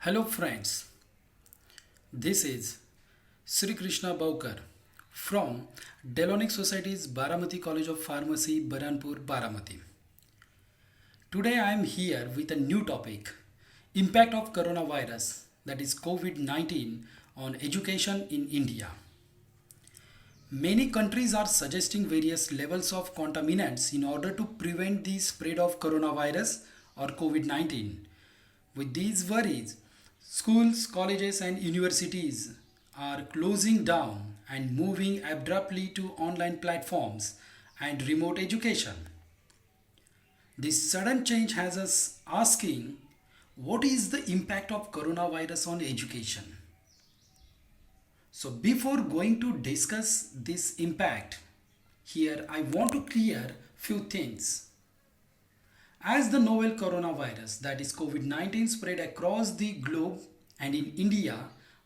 Hello friends, this is Sri Krishna Baukar from Delonic Society's Baramati College of Pharmacy, Baranpur, Baramati. Today I am here with a new topic, impact of coronavirus, that is COVID-19 on education in India. Many countries are suggesting various levels of contaminants in order to prevent the spread of coronavirus or COVID-19. With these worries, schools, colleges, and universities are closing down and moving abruptly to online platforms and remote education. This sudden change has us asking what is the impact of coronavirus on education? So, before going to discuss this impact, here I want to clear few things. As the novel coronavirus, that is COVID 19, spread across the globe and in India,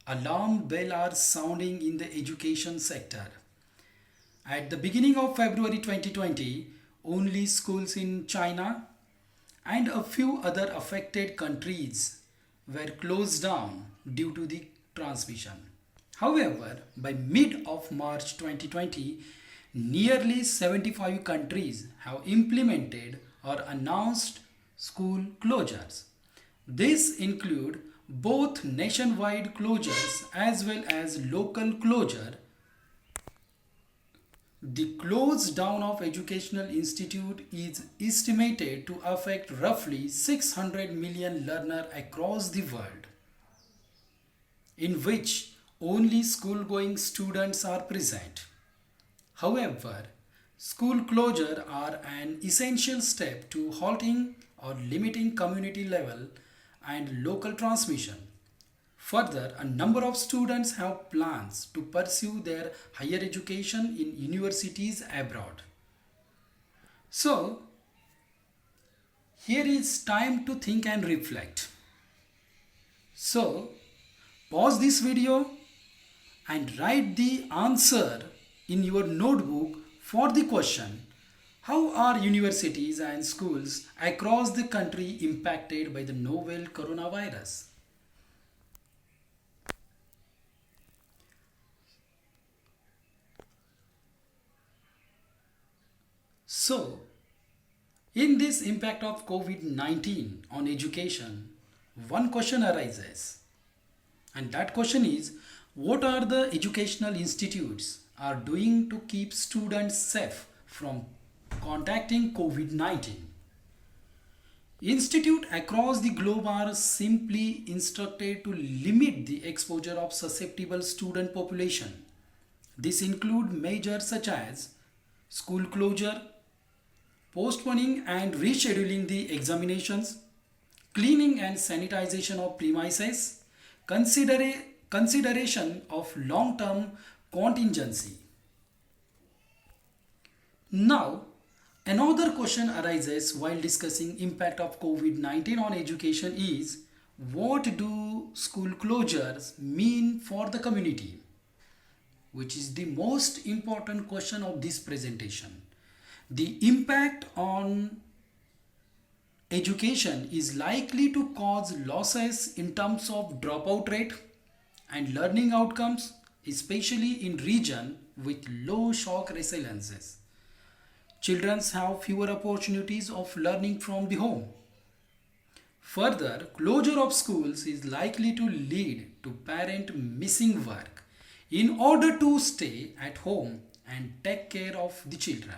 alarm bells are sounding in the education sector. At the beginning of February 2020, only schools in China and a few other affected countries were closed down due to the transmission. However, by mid of March 2020, nearly 75 countries have implemented or announced school closures. This include both nationwide closures as well as local closure. The close down of educational institute is estimated to affect roughly 600 million learners across the world, in which only school going students are present. However, school closure are an essential step to halting or limiting community level and local transmission. Further, a number of students have plans to pursue their higher education in universities abroad. So, here is time to think and reflect. So, pause this video and write the answer in your notebook for the question, how are universities and schools across the country impacted by the novel coronavirus? So, in this impact of COVID-19 on education, one question arises, and that question is, what are the educational institutes are doing to keep students safe from contacting COVID-19? Institutes across the globe are simply instructed to limit the exposure of susceptible student population. This include measures such as school closure, postponing and rescheduling the examinations, cleaning and sanitization of premises, consideration of long-term contingency. Now, another question arises while discussing impact of COVID-19 on education is, what do school closures mean for the community? Which is the most important question of this presentation. The impact on education is likely to cause losses in terms of dropout rate and learning outcomes, especially in regions with low shock resiliences. Children have fewer opportunities of learning from the home. Further, closure of schools is likely to lead to parents missing work in order to stay at home and take care of the children.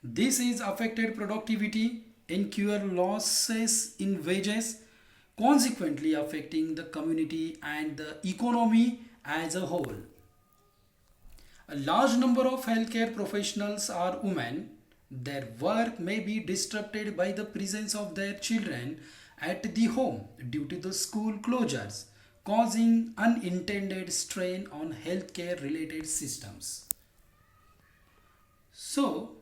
This is affected productivity, incur losses in wages, consequently affecting the community and the economy as a whole. A large number of healthcare professionals are women. Their work may be disrupted by the presence of their children at the home due to the school closures, causing unintended strain on healthcare related systems. So,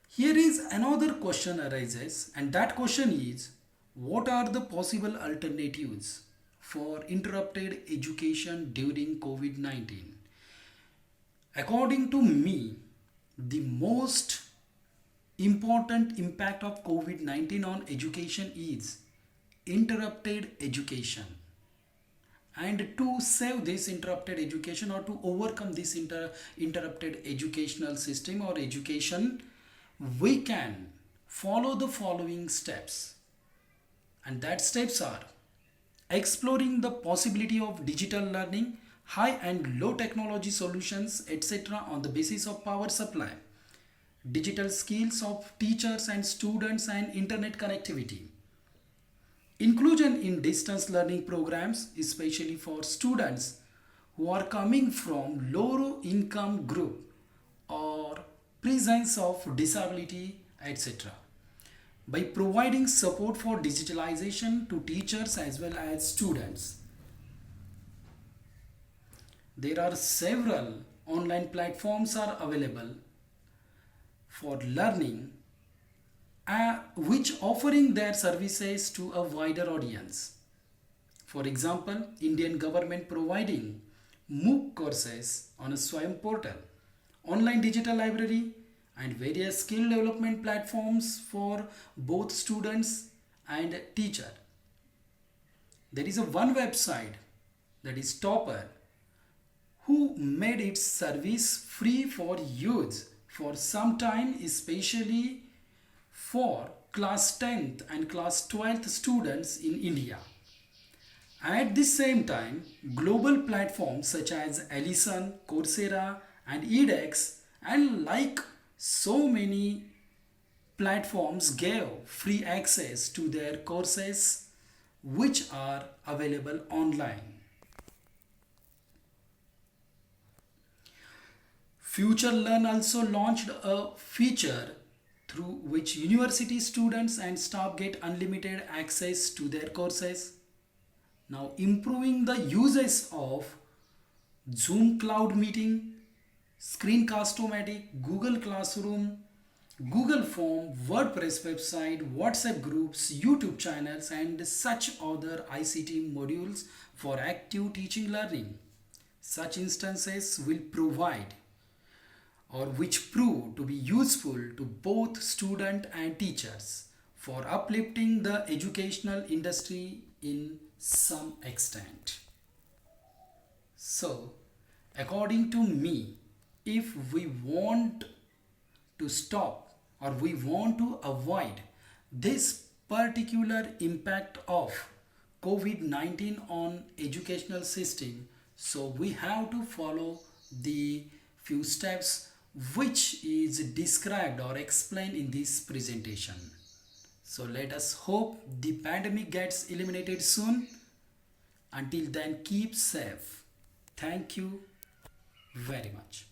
here is another question arises, and that question is, what are the possible alternatives for interrupted education during COVID 19? According to me, the most important impact of COVID-19 on education is interrupted education. And to save this interrupted education, or to overcome this interrupted educational system or education, we can follow the following steps. And that steps are: exploring the possibility of digital learning, high and low technology solutions, etc., on the basis of power supply, digital skills of teachers and students, and internet connectivity. Inclusion in distance learning programs, especially for students who are coming from low income group or presence of disability, etc. By providing support for digitalization to teachers as well as students. There are several online platforms are available for learning, which offering their services to a wider audience. For example, Indian government providing MOOC courses on a Swayam portal, online digital library, and various skill development platforms for both students and teacher. There is a one website, that is Topper, who made its service free for use for some time, especially for class 10th and class 12th students in India. At the same time, global platforms such as Ellison, Coursera, and edX, and like so many platforms, gave free access to their courses which are available online. FutureLearn also launched a feature through which university students and staff get unlimited access to their courses. Now, improving the uses of Zoom Cloud Meeting, Screencast-O-Matic, Google Classroom, Google Form, WordPress website, WhatsApp groups, YouTube channels, and such other ICT modules for active teaching learning. Such instances will provide, or which prove to be useful to both student and teachers for uplifting the educational industry in some extent. So, according to me, if we want to stop or we want to avoid this particular impact of COVID-19 on educational system, so we have to follow the few steps which is described or explained in this presentation. So let us hope the pandemic gets eliminated soon. Until then, keep safe. Thank you very much.